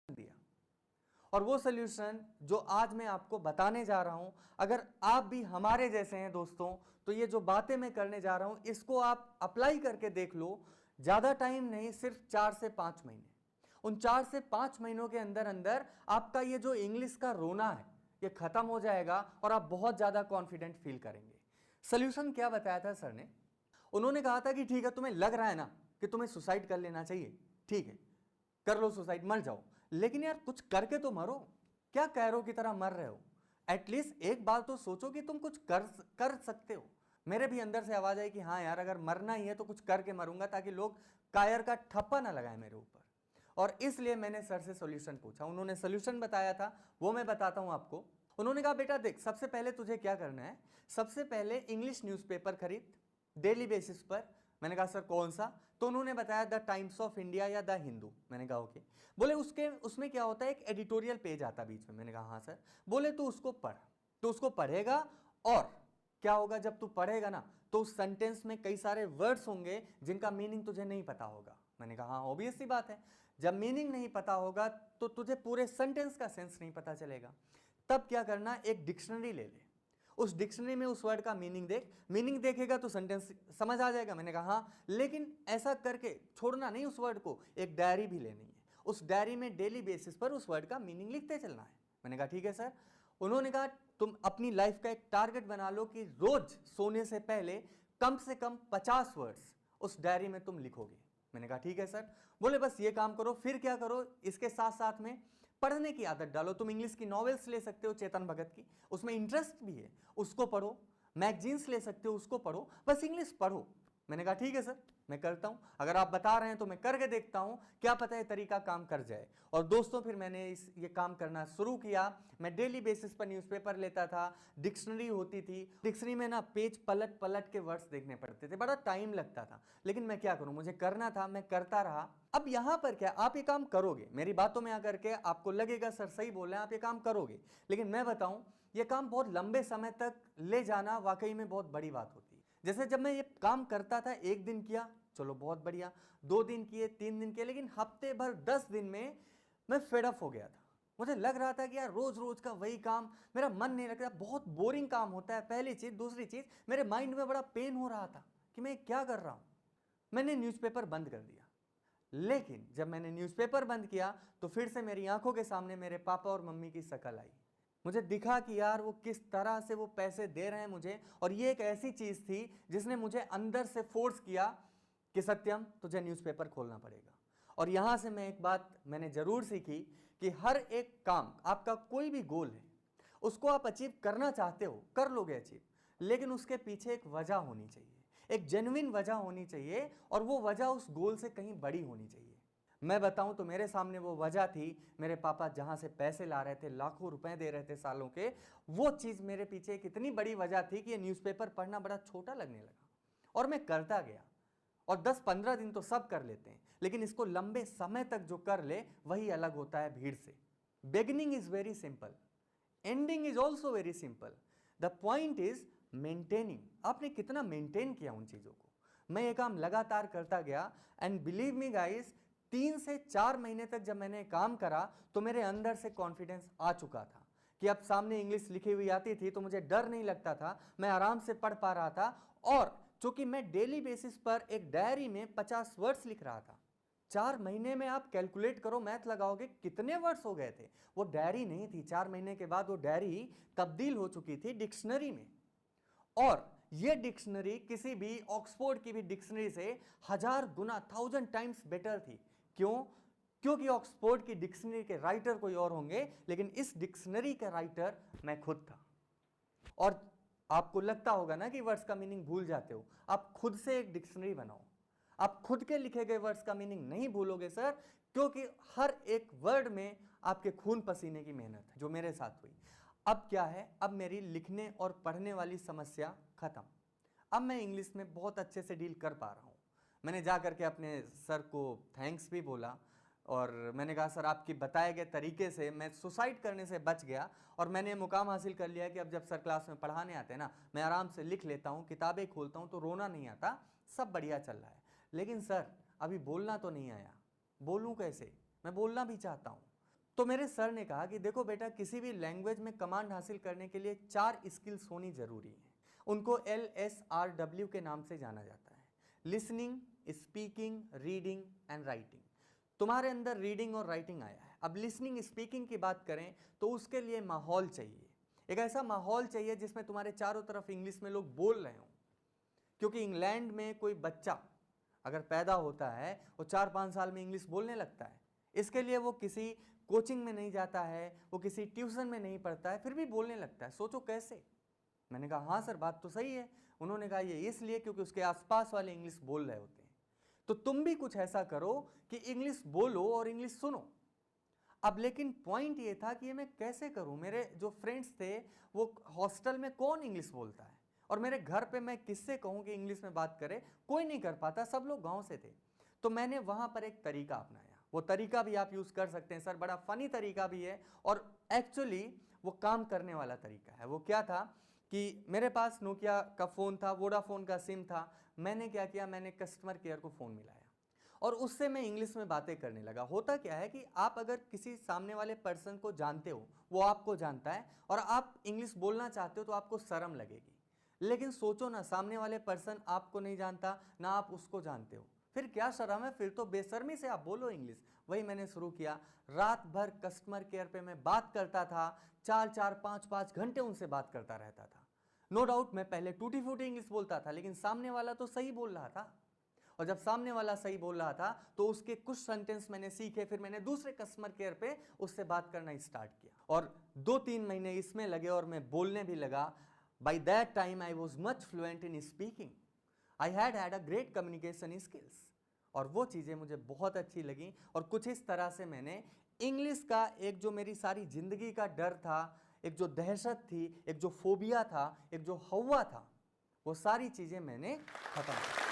दिया। और वो सोल्यूशन जो आज मैं आपको बताने जा रहा हूं, अगर आप भी हमारे जैसे हैं दोस्तों, तो ये जो बातें मैं करने जा रहा हूं इसको आप अप्लाई करके देख लो। ज्यादा टाइम नहीं, सिर्फ 4 से 5 महीने। उन 4 से 5 महीनों के अंदर अंदर आपका ये जो इंग्लिश का रोना है ये खत्म हो जाएगा और आप बहुत ज्यादा कॉन्फिडेंट फील करेंगे। सोल्यूशन क्या बताया था सर ने? उन्होंने कहा था कि ठीक है, तुम्हें लग रहा है ना कि तुम्हें सुसाइड कर लेना चाहिए, ठीक है, कर लो सुसाइड, मर जाओ, लेकिन यार कुछ करके तो मरो। क्या कैरो की तरह मर रहे हो? एटलीस्ट एक बार तो सोचो कि तुम कुछ कर सकते हो। मेरे भी अंदर से आवाज आई कि हाँ यार, अगर मरना ही है तो कुछ करके मरूंगा, ताकि लोग कायर का ठप्पा ना लगाए मेरे ऊपर। और इसलिए मैंने सर से सॉल्यूशन पूछा। उन्होंने सॉल्यूशन बताया था, वो मैं बताता हूं आपको। उन्होंने कहा बेटा देख, सबसे पहले तुझे क्या करना है, सबसे पहले इंग्लिश न्यूज़पेपर खरीद डेली बेसिस पर। मैंने कहा सर कौन सा? तो उन्होंने बताया द टाइम्स ऑफ इंडिया या द हिंदू। मैंने कहा ओके। बोले उसके उसमें क्या होता है, एक एडिटोरियल पेज आता बीच में। मैंने कहा हाँ सर। बोले तो उसको पढ़। तो उसको पढ़ेगा और क्या होगा, जब तू पढ़ेगा ना तो उस सेंटेंस में कई सारे वर्ड्स होंगे जिनका मीनिंग तुझे नहीं पता होगा। मैंने कहा हाँ ऑब्वियस सी बात है, जब मीनिंग नहीं पता होगा तो तुझे पूरे सेंटेंस का सेंस नहीं पता चलेगा। तब क्या करना, एक डिक्शनरी ले ले, उस डिक्शनरी में उस वर्ड का मीनिंग देख, मीनिंग देखेगा तो सेंटेंस समझ आ जाएगा। मैंने कहा हाँ, लेकिन ऐसा करके छोड़ना नहीं उस वर्ड को, एक डायरी भी लेनी है, उस डायरी में डेली बेसिस पर उस वर्ड का मीनिंग लिखते चलना है। मैंने कहा ठीक है सर। उन्होंने कहा तुम अपनी लाइफ का एक टारगेट बना लो कि रोज सोने से पहले कम से कम 50 वर्ड्स उस डायरी में तुम लिखोगे। मैंने कहा ठीक है सर। बोले बस ये काम करो, फिर क्या करो, इसके साथ साथ में पढ़ने की आदत डालो। तुम इंग्लिश की नॉवेल्स ले सकते हो, चेतन भगत की, उसमें इंटरेस्ट भी है, उसको पढ़ो। मैगजीन्स ले सकते हो, उसको पढ़ो, बस इंग्लिश पढ़ो। मैंने कहा ठीक है सर, मैं करता हूं। अगर आप बता रहे हैं तो मैं करके देखता हूं, क्या पता है तरीका काम कर जाए। और दोस्तों फिर मैंने ये काम करना शुरू किया। मैं डेली बेसिस पर न्यूज़पेपर लेता था, डिक्शनरी होती थी, डिक्शनरी में ना पेज पलट पलट के वर्ड्स देखने पड़ते थे, बड़ा टाइम लगता था, लेकिन मैं क्या करूं, मुझे करना था, मैं करता रहा। अब यहां पर क्या, आप ये काम करोगे, मेरी बातों में आकर के आपको लगेगा सर सही बोल रहे हैं, आप ये काम करोगे, लेकिन मैं बताऊं ये काम बहुत लंबे समय तक ले जाना वाकई में बहुत बड़ी बात होती है। जैसे जब मैं ये काम करता था, एक दिन किया चलो बहुत बढ़िया, 2 दिन किए, 3 दिन किए, लेकिन हफ्ते भर 10 दिन में मैं फेड अप हो गया था। मुझे लग रहा था कि यार रोज रोज का वही काम, मेरा मन नहीं लगता, बहुत बोरिंग काम होता है, पहली चीज। दूसरी चीज, मेरे माइंड में बड़ा पेन हो रहा था कि मैं क्या कर रहा हूं। मैंने न्यूज़पेपर बंद कर दिया। लेकिन जब मैंने न्यूज़पेपर बंद किया तो फिर से मेरी आंखों के सामने मेरे पापा और मम्मी की शक्ल आई। मुझे दिखा कि यार वो किस तरह से वो पैसे दे रहे हैं मुझे, और ये एक ऐसी चीज थी जिसने मुझे अंदर से फोर्स किया कि सत्यम तुझे न्यूज़पेपर खोलना पड़ेगा। और यहां से मैं एक बात मैंने जरूर सीखी कि हर एक काम, आपका कोई भी गोल है, उसको आप अचीव करना चाहते हो, कर लोगे अचीव, लेकिन उसके पीछे एक वजह होनी चाहिए, एक जेन्युइन वजह होनी चाहिए, और वो वजह उस गोल से कहीं बड़ी होनी चाहिए। मैं बताऊं तो मेरे सामने वो वजह थी, मेरे पापा जहां से पैसे ला रहे थे, लाखों रुपए दे रहे थे सालों के, वो चीज मेरे पीछे एक इतनी बड़ी वजह थी कि ये न्यूज़पेपर पढ़ना बड़ा छोटा लगने लगा। और मैं करता गया, और 10-15 दिन तो सब कर लेते हैं, लेकिन इसको लंबे समय तक जो कर ले वही अलग होता है भीड़ से। Beginning is very simple, ending is also very simple, the point is maintaining. आपने कितना मेंटेन किया उन चीजों को। मैं ये काम लगातार करता गया, एंड बिलीव मी गाइस, 3 से 4 महीने तक जब मैंने काम करा तो मेरे अंदर से कॉन्फिडेंस आ चुका था कि अब सामने इंग्लिश लिखी हुई आती थी तो मुझे डर नहीं लगता था, मैं आराम से पढ़ पा रहा था। और चूंकि मैं डेली बेसिस पर एक डायरी में 50 वर्ड्स लिख रहा था, 4 महीने में आप कैलकुलेट करो, मैथ लगाओगे, कितने वर्ड्स हो गए थे। वो डायरी नहीं थी, 4 महीने के बाद वो डायरी तब्दील हो चुकी थी डिक्शनरी में। और ये डिक्शनरी किसी भी ऑक्सफोर्ड की भी डिक्शनरी से 1000 गुना, 1000 टाइम्स बेटर थी। क्यों? क्योंकि ऑक्सफोर्ड की डिक्शनरी के राइटर कोई और होंगे, लेकिन इस डिक्शनरी का राइटर मैं खुद था। और आपको लगता होगा ना कि वर्ड्स का मीनिंग भूल जाते हो, आप खुद से एक डिक्शनरी बनाओ। आप खुद के लिखे गए वर्ड्स का मीनिंग नहीं भूलोगे सर, क्योंकि हर एक वर्ड में आपके खून पसीने की मेहनत है, जो मेरे साथ हुई। अब क्या है, अब मेरी लिखने और पढ़ने वाली समस्या खत्म। अब मैं इंग्लिश में बहुत अच्छे से डील कर पा रहा हूं। मैंने जा करके अपने सर को थैंक्स भी बोला, और मैंने कहा सर आपके बताए गए तरीके से मैं सुसाइड करने से बच गया, और मैंने ये मुकाम हासिल कर लिया कि अब जब सर क्लास में पढ़ाने आते हैं ना, मैं आराम से लिख लेता हूँ, किताबें खोलता हूँ तो रोना नहीं आता, सब बढ़िया चल रहा है। लेकिन सर अभी बोलना तो नहीं आया, बोलूँ कैसे? मैं बोलना भी चाहता हूँ। तो मेरे सर ने कहा कि देखो बेटा, किसी भी लैंग्वेज में कमांड हासिल करने के लिए 4 स्किल्स होनी जरूरी है। उनको LSRW के नाम से जाना जाता है, listening, speaking, reading and writing. तुम्हारे अंदर रीडिंग और राइटिंग आया है। अब लिसनिंग स्पीकिंग की बात करें तो उसके लिए माहौल चाहिए, एक ऐसा माहौल चाहिए जिसमें तुम्हारे चारों तरफ इंग्लिश में लोग बोल रहे हों। क्योंकि इंग्लैंड में कोई बच्चा अगर पैदा होता है वो 4-5 साल में इंग्लिश बोलने लगता है। इसके लिए वो किसी कोचिंग में नहीं जाता है, वो किसी ट्यूशन में नहीं पढ़ता है, फिर भी बोलने लगता है। सोचो कैसे। मैंने कहा हाँ सर, बात तो सही है। उन्होंने कहा ये इसलिए क्योंकि उसके आसपास वाले इंग्लिश बोल रहे होते हैं। तो तुम भी कुछ ऐसा करो कि इंग्लिश बोलो और इंग्लिश सुनो। अब लेकिन पॉइंट ये था कि ये मैं कैसे करूं। मेरे जो फ्रेंड्स थे वो हॉस्टल में कौन इंग्लिश बोलता है, और मेरे घर पे मैं किससे कहूं कि इंग्लिश में बात करे, कोई नहीं कर पाता, सब लोग गांव से थे। तो मैंने वहां पर एक तरीका अपनाया। वो तरीका भी आप यूज कर सकते हैं सर, बड़ा फनी तरीका भी है और एक्चुअली वो काम करने वाला तरीका है। वो क्या था कि मेरे पास नोकिया का फ़ोन था, वोडाफोन का सिम था। मैंने क्या किया, मैंने कस्टमर केयर को फ़ोन मिलाया और उससे मैं इंग्लिश में बातें करने लगा। होता क्या है कि आप अगर किसी सामने वाले पर्सन को जानते हो, वो आपको जानता है और आप इंग्लिश बोलना चाहते हो तो आपको शर्म लगेगी। लेकिन सोचो ना, सामने वाले पर्सन आपको नहीं जानता, ना आप उसको जानते हो, फिर क्या शर्म है, फिर तो बेशर्मी से आप बोलो इंग्लिश। वही मैंने शुरू किया। रात भर कस्टमर केयर पे मैं बात करता था, 4-4, 5-5 घंटे उनसे बात करता रहता था। नो डाउट मैं पहले टूटी फूटी इंग्लिश बोलता था, लेकिन सामने वाला तो सही बोल रहा था। और जब सामने वाला सही बोल रहा था तो उसके कुछ सेंटेंस मैंने सीखे, फिर मैंने दूसरे कस्टमर केयर पे उससे बात करना स्टार्ट किया और 2-3 महीने इसमें लगे और मैं बोलने भी लगा। By that time I was much fluent in speaking. I had a great communication skills और वो चीज़ें मुझे बहुत अच्छी लगी। और कुछ इस तरह से मैंने इंग्लिश का एक जो मेरी सारी जिंदगी का डर था, एक जो दहशत थी, एक जो फोबिया था, एक जो हवा था, वो सारी चीज़ें मैंने खत्म की।